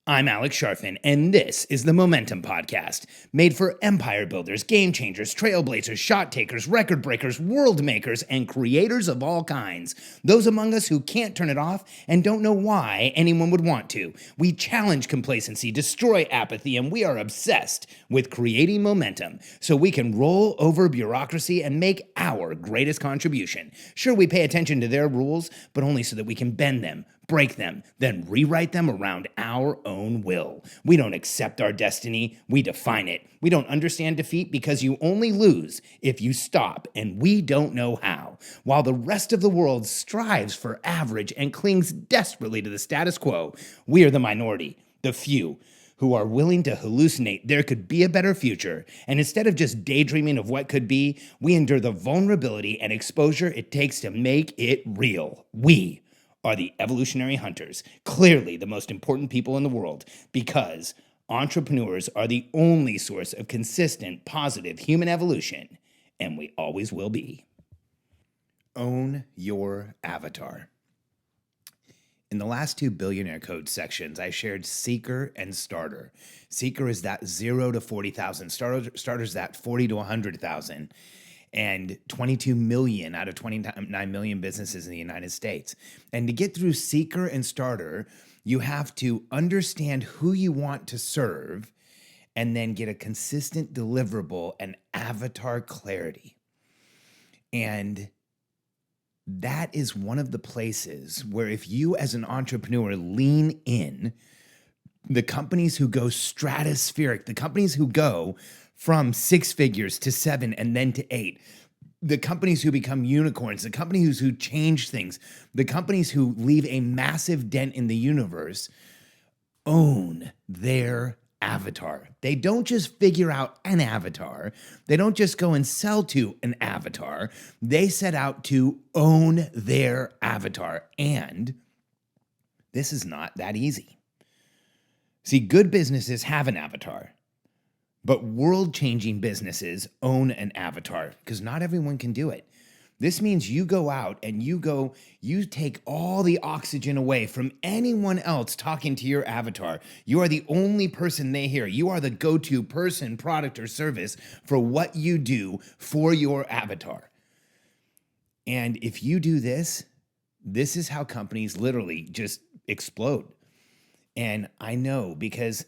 I'm Alex Sharfin, and this is the Momentum Podcast, made for empire builders, game changers, trailblazers, shot takers, record breakers, world makers, and creators of all kinds. Those among us who can't turn it off and don't know why anyone would want to. We challenge complacency, destroy apathy, and we are obsessed with creating momentum so we can roll over bureaucracy and make our greatest contribution. Sure, we pay attention to their rules, but only so that we can bend them, break them, then rewrite them around our own will. We don't accept our destiny, we define it. We don't understand defeat because you only lose if you stop, and we don't know how. While the rest of the world strives for average and clings desperately to the status quo, we are the minority, the few, who are willing to hallucinate there could be a better future, and instead of just daydreaming of what could be, we endure the vulnerability and exposure it takes to make it real. We are the evolutionary hunters, clearly the most important people in the world, because entrepreneurs are the only source of consistent, positive human evolution, and we always will be. Own your avatar. In the last two Billionaire Code sections, I shared Seeker and Starter. Seeker is that 0 to 40,000. Starter is that 40 to 100,000. And 22 million out of 29 million businesses in the United States. And to get through Seeker and Starter, you have to understand who you want to serve and then get a consistent deliverable and avatar clarity. And that is one of the places where if you as an entrepreneur lean in, the companies who go stratospheric, the companies who go from 6 figures to 7 and then to 8, the companies who become unicorns, the companies who change things, the companies who leave a massive dent in the universe, own their avatar. They don't just figure out an avatar. They don't just go and sell to an avatar. They set out to own their avatar. And this is not that easy. See, good businesses have an avatar. But world-changing businesses own an avatar because not everyone can do it. This means you go out and you take all the oxygen away from anyone else talking to your avatar. You are the only person they hear. You are the go-to person, product, or service for what you do for your avatar. And if you do this, this is how companies literally just explode. And I know because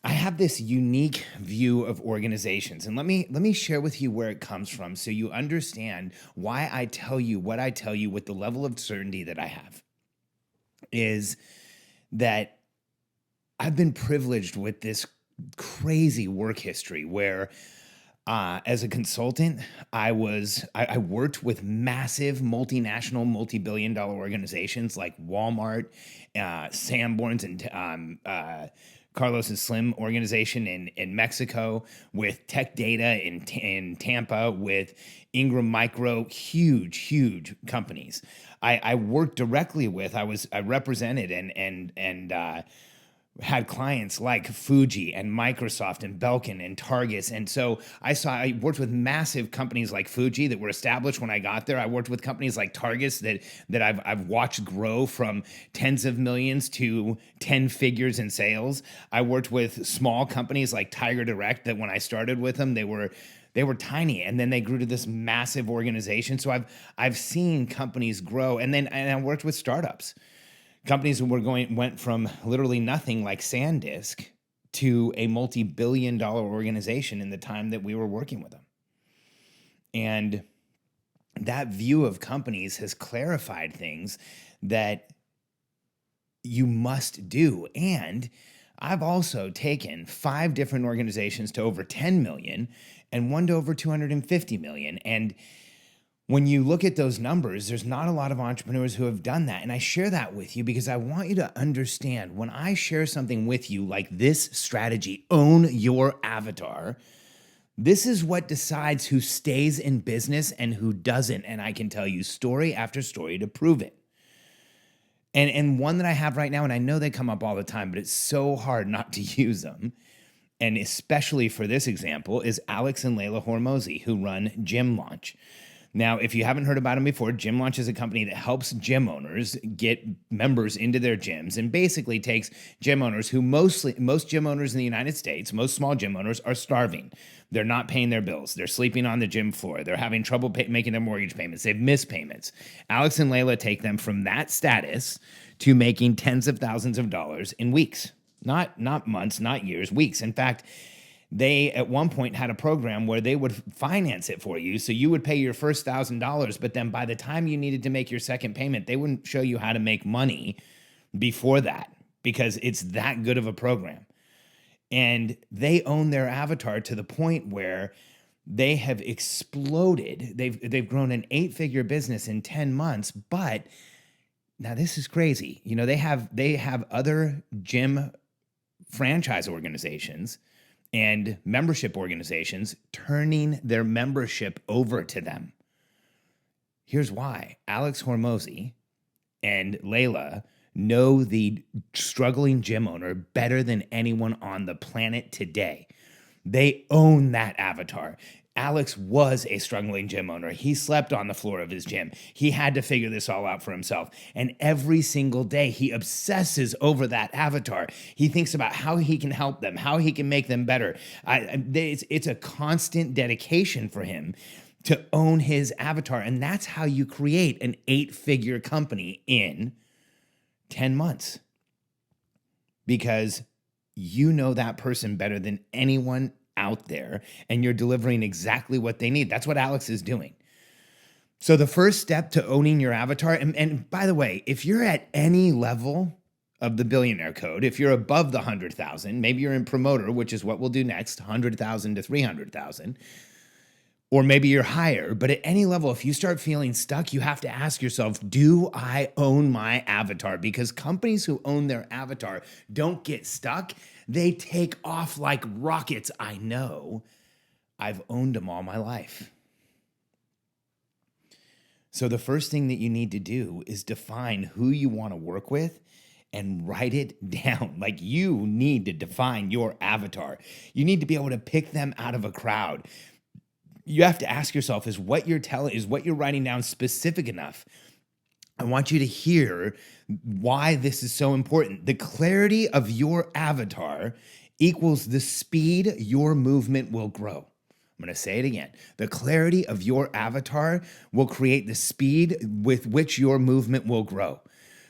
I have this unique view of organizations, and let me share with you where it comes from so you understand why I tell you what I tell you with the level of certainty that I have. Is that I've been privileged with this crazy work history where as a consultant, I worked with massive multinational, multi-billion dollar organizations like Walmart, Sanborns, and Carlos and Slim organization in Mexico, with Tech Data in Tampa, with Ingram Micro, huge companies. I worked directly with. I represented and had clients like Fuji and Microsoft and Belkin and Targus. And so I worked with massive companies like Fuji that were established when I got there. I worked with companies like Targus that I've watched grow from tens of millions to 10 figures in sales. I worked with small companies like Tiger Direct that when I started with them, they were tiny, and then they grew to this massive organization. So I've seen companies grow, and I worked with startups. Companies went from literally nothing like SanDisk to a multi-billion dollar organization in the time that we were working with them. And that view of companies has clarified things that you must do. And I've also taken 5 different organizations to over 10 million and one to over 250 million. And when you look at those numbers, there's not a lot of entrepreneurs who have done that. And I share that with you because I want you to understand when I share something with you like this strategy, own your avatar, this is what decides who stays in business and who doesn't. And I can tell you story after story to prove it. And one that I have right now, and I know they come up all the time, but it's so hard not to use them, and especially for this example, is Alex and Layla Hormozi, who run Gym Launch. Now, if you haven't heard about them before, Gym Launch is a company that helps gym owners get members into their gyms and basically takes gym owners who most gym owners in the United States, most small gym owners are starving. They're not paying their bills. They're sleeping on the gym floor. They're having trouble making their mortgage payments. They've missed payments. Alex and Layla take them from that status to making tens of thousands of dollars in weeks. Not months, not years, weeks. In fact, they at one point had a program where they would finance it for you. So you would pay your first $1,000, but then by the time you needed to make your second payment, they wouldn't show you how to make money before that because it's that good of a program. And they own their avatar to the point where they have exploded. They've grown an 8-figure business in 10 months, but now this is crazy. You know, they have other gym franchise organizations and membership organizations turning their membership over to them. Here's why. Alex Hormozi and Layla know the struggling gym owner better than anyone on the planet today. They own that avatar. Alex was a struggling gym owner. He slept on the floor of his gym. He had to figure this all out for himself. And every single day, he obsesses over that avatar. He thinks about how he can help them, how he can make them better. It's a constant dedication for him to own his avatar. And that's how you create an 8-figure company in 10 months. Because you know that person better than anyone out there, and you're delivering exactly what they need. That's what Alex is doing. So the first step to owning your avatar, and by the way, if you're at any level of the Billionaire Code, if you're above the 100,000, maybe you're in promoter, which is what we'll do next, 100,000 to 300,000, or maybe you're higher, but at any level, if you start feeling stuck, you have to ask yourself, do I own my avatar? Because companies who own their avatar don't get stuck. They take off like rockets. I know. I've owned them all my life. So the first thing that you need to do is define who you want to work with and write it down. Like, you need to define your avatar. You need to be able to pick them out of a crowd. You have to ask yourself, is what you're writing down specific enough? I want you to hear why this is so important. The clarity of your avatar equals the speed your movement will grow. I'm going to say it again. The clarity of your avatar will create the speed with which your movement will grow.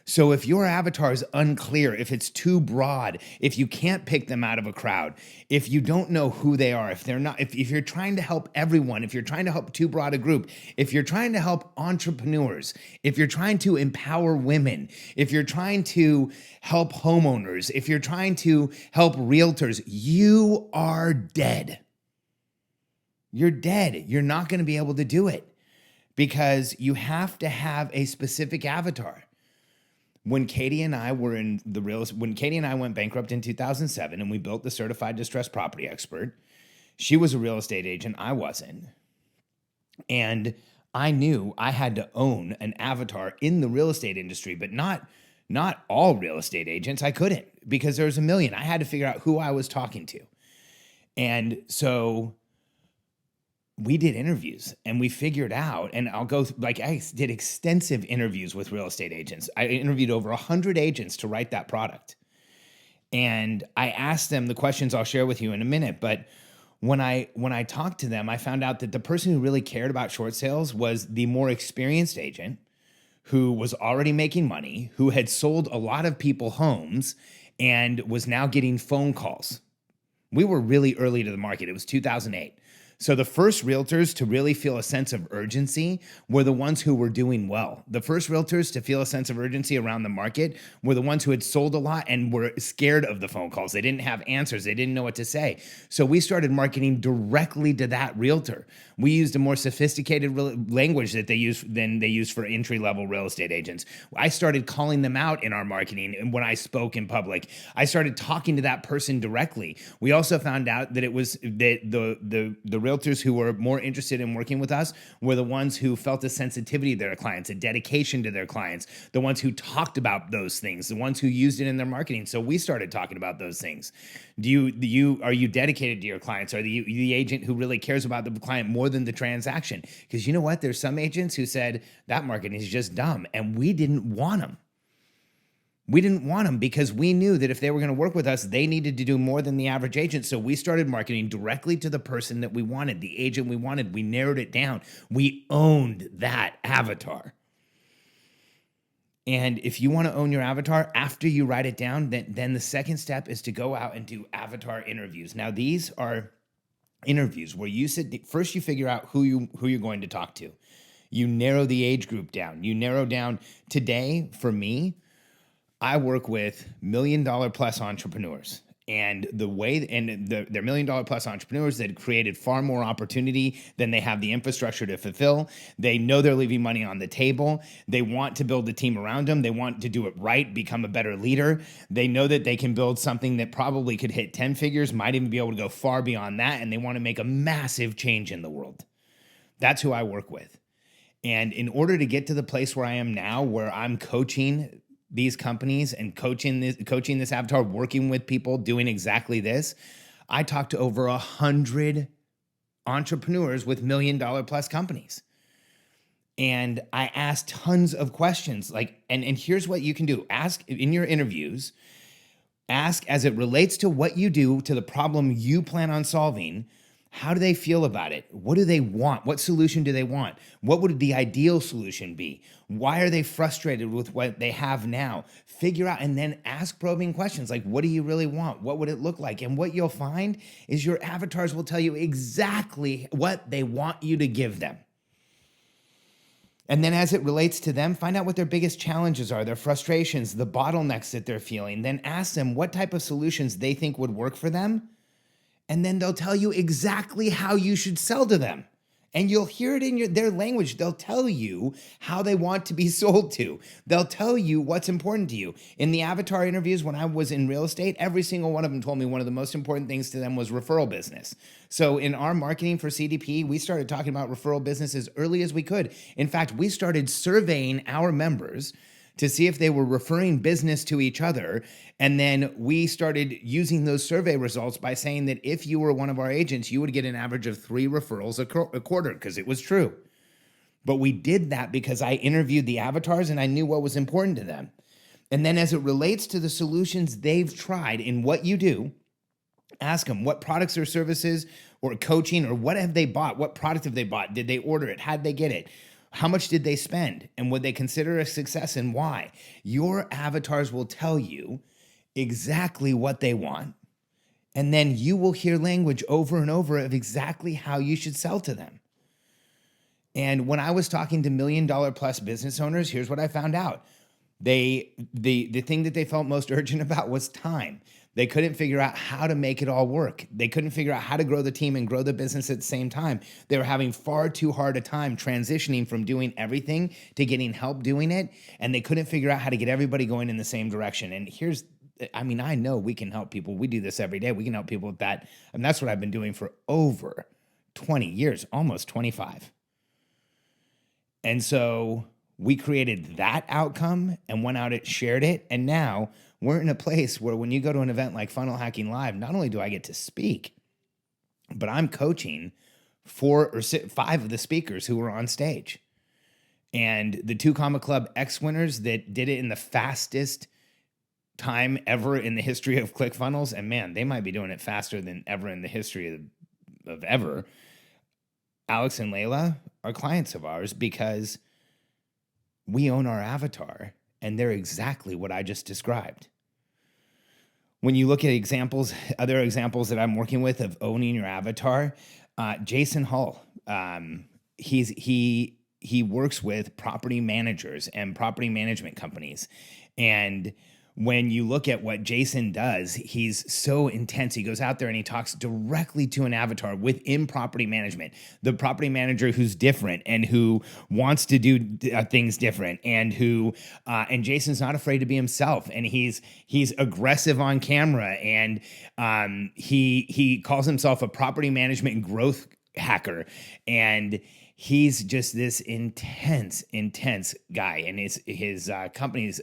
So if your avatar is unclear, if it's too broad, if you can't pick them out of a crowd, if you don't know who they are, if you're trying to help everyone, if you're trying to help too broad a group, if you're trying to help entrepreneurs, if you're trying to empower women, if you're trying to help homeowners, if you're trying to help realtors, you are dead. You're dead. You're not going to be able to do it because you have to have a specific avatar. When Katie and I went bankrupt in 2007 and we built the Certified Distressed Property Expert, she was a real estate agent, I wasn't. And I knew I had to own an avatar in the real estate industry, but not all real estate agents. I couldn't, because there was a million. I had to figure out who I was talking to. And so we did interviews and we figured out, and I did extensive interviews with real estate agents. I interviewed over 100 agents to write that product. And I asked them the questions I'll share with you in a minute. But when I talked to them, I found out that the person who really cared about short sales was the more experienced agent who was already making money, who had sold a lot of people homes and was now getting phone calls. We were really early to the market. It was 2008. So the first realtors to really feel a sense of urgency were the ones who were doing well. The first realtors to feel a sense of urgency around the market were the ones who had sold a lot and were scared of the phone calls. They didn't have answers. They didn't know what to say. So we started marketing directly to that realtor. We used a more sophisticated language than they use for entry-level real estate agents. I started calling them out in our marketing, and when I spoke in public, I started talking to that person directly. We also found out that it was that the realtors who were more interested in working with us were the ones who felt a sensitivity to their clients, a dedication to their clients, the ones who talked about those things, the ones who used it in their marketing. So we started talking about those things. Are you dedicated to your clients? Are you the agent who really cares about the client more than the transaction? Because you know what? There's some agents who said that marketing is just dumb, and we didn't want them. We didn't want them because we knew that if they were going to work with us, they needed to do more than the average agent. So we started marketing directly to the person that we wanted, the agent we wanted. We narrowed it down. We owned that avatar. And if you want to own your avatar after you write it down, then the second step is to go out and do avatar interviews. Now, these are interviews where you sit, first you figure out who you're going to talk to. You narrow the age group down. You narrow down. Today, for me, I work with $1 million plus entrepreneurs, and they're $1 million plus entrepreneurs that created far more opportunity than they have the infrastructure to fulfill. They know they're leaving money on the table. They want to build a team around them. They want to do it right, become a better leader. They know that they can build something that probably could hit 10 figures, might even be able to go far beyond that, and they want to make a massive change in the world. That's who I work with. And in order to get to the place where I am now, where I'm coaching these companies and coaching this avatar, working with people, doing exactly this, I talked to over 100 entrepreneurs with $1 million plus companies. And I asked tons of questions. And here's what you can do. Ask in your interviews, ask as it relates to what you do, to the problem you plan on solving. How do they feel about it? What do they want? What solution do they want? What would the ideal solution be? Why are they frustrated with what they have now? Figure out and then ask probing questions like, what do you really want? What would it look like? And what you'll find is your avatars will tell you exactly what they want you to give them. And then as it relates to them, find out what their biggest challenges are, their frustrations, the bottlenecks that they're feeling. Then ask them what type of solutions they think would work for them. And then they'll tell you exactly how you should sell to them. And you'll hear it in their language. They'll tell you how they want to be sold to. They'll tell you what's important to you. In the avatar interviews, when I was in real estate, every single one of them told me one of the most important things to them was referral business. So in our marketing for CDP, we started talking about referral business as early as we could. In fact, we started surveying our members to see if they were referring business to each other. And then we started using those survey results by saying that if you were one of our agents, you would get an average of 3 referrals a quarter, because it was true. But we did that because I interviewed the avatars and I knew what was important to them. And then as it relates to the solutions they've tried in what you do, ask them what products or services or coaching or what have they bought? What product have they bought? Did they order it? How'd they get it? How much did they spend? And would they consider a success and why? Your avatars will tell you exactly what they want. And then you will hear language over and over of exactly how you should sell to them. And when I was talking to $1 million plus business owners, here's what I found out. The thing that they felt most urgent about was time. They couldn't figure out how to make it all work. They couldn't figure out how to grow the team and grow the business at the same time. They were having far too hard a time transitioning from doing everything to getting help doing it. And they couldn't figure out how to get everybody going in the same direction. And I know we can help people. We do this every day. We can help people with that. And that's what I've been doing for over 20 years, almost 25. And so we created that outcome and went out and shared it. And now we're in a place where when you go to an event like Funnel Hacking Live, not only do I get to speak, but I'm coaching 4 or 5 of the speakers who were on stage. And the 2 Comma Club X winners that did it in the fastest time ever in the history of ClickFunnels, and man, they might be doing it faster than ever in the history of ever. Alex and Layla are clients of ours because we own our avatar, and they're exactly what I just described. When you look at other examples that I'm working with of owning your avatar, Jason Hull, he works with property managers and property management companies. And when you look at what Jason does, he's so intense. He goes out there and he talks directly to an avatar within property management, the property manager who's different and who wants to do things different, and and Jason's not afraid to be himself, and he's aggressive on camera, and he calls himself a property management growth hacker, and he's just this intense guy. And his company's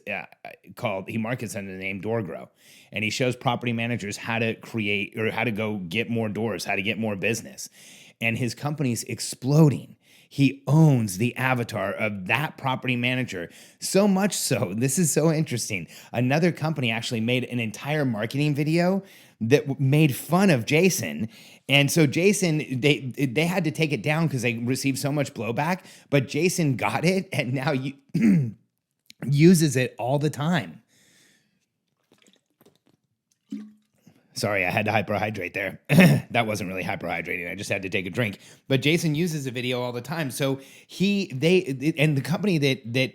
called, he markets under the name DoorGrow, and he shows property managers how to create or how to go get more doors, how to get more business. And his company's exploding. He owns the avatar of that property manager, so much so, this is so interesting. Another company actually made an entire marketing video that made fun of Jason. And so Jason, they had to take it down because they received so much blowback, but Jason got it and now uses it all the time. Sorry, I had to hyperhydrate there. That wasn't really hyperhydrating. I just had to take a drink. But Jason uses the video all the time. So the company that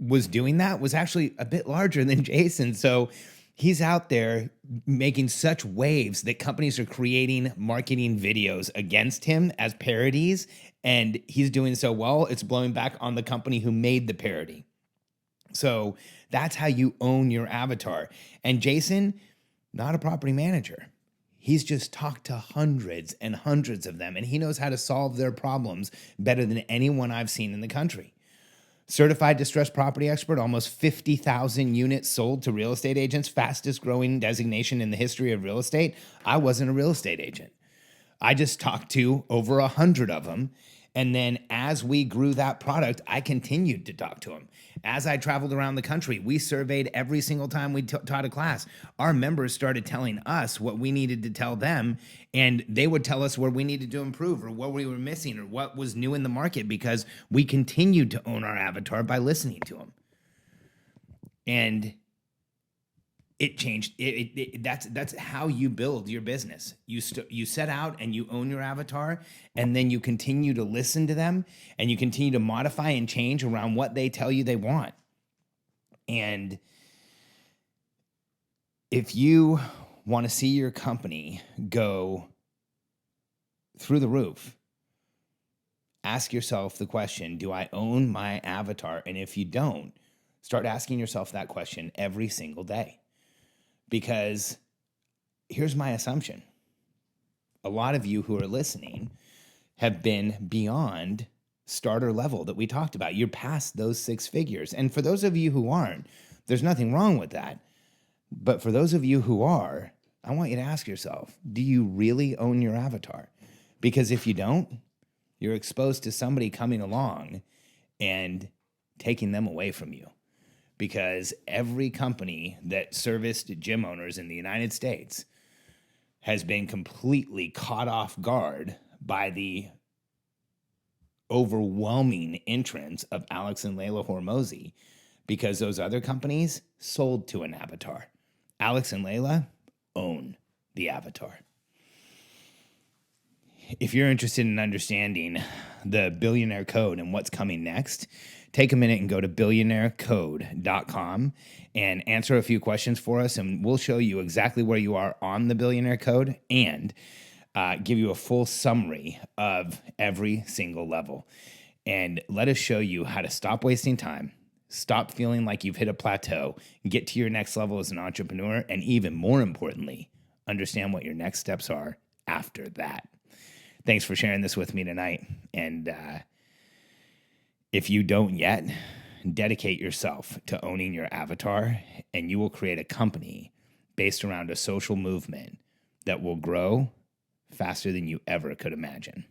was doing that was actually a bit larger than Jason. So he's out there making such waves that companies are creating marketing videos against him as parodies. And he's doing so well, it's blowing back on the company who made the parody. So that's how you own your avatar. And Jason, not a property manager. He's just talked to hundreds and hundreds of them, and he knows how to solve their problems better than anyone I've seen in the country. Certified distressed property expert, almost 50,000 units sold to real estate agents, fastest growing designation in the history of real estate. I wasn't a real estate agent. I just talked to over 100 of them. And then as we grew that product, I continued to talk to them. As I traveled around the country, we surveyed every single time we taught a class. Our members started telling us what we needed to tell them, and they would tell us where we needed to improve or what we were missing or what was new in the market, because we continued to own our avatar by listening to them. And it changed. That's how you build your business. You set out and you own your avatar, and then you continue to listen to them, and you continue to modify and change around what they tell you they want. And if you want to see your company go through the roof, ask yourself the question, do I own my avatar? And if you don't, start asking yourself that question every single day. Because here's my assumption. A lot of you who are listening have been beyond starter level that we talked about. You're past those 6 figures. And for those of you who aren't, there's nothing wrong with that. But for those of you who are, I want you to ask yourself, do you really own your avatar? Because if you don't, you're exposed to somebody coming along and taking them away from you. Because every company that serviced gym owners in the United States has been completely caught off guard by the overwhelming entrance of Alex and Layla Hormozi, because those other companies sold to an avatar. Alex and Layla own the avatar. If you're interested in understanding the Billionaire Code and what's coming next, take a minute and go to billionairecode.com and answer a few questions for us, and we'll show you exactly where you are on the Billionaire Code and give you a full summary of every single level. And let us show you how to stop wasting time, stop feeling like you've hit a plateau, get to your next level as an entrepreneur, and even more importantly, understand what your next steps are after that. Thanks for sharing this with me tonight. And if you don't yet, dedicate yourself to owning your avatar, and you will create a company based around a social movement that will grow faster than you ever could imagine.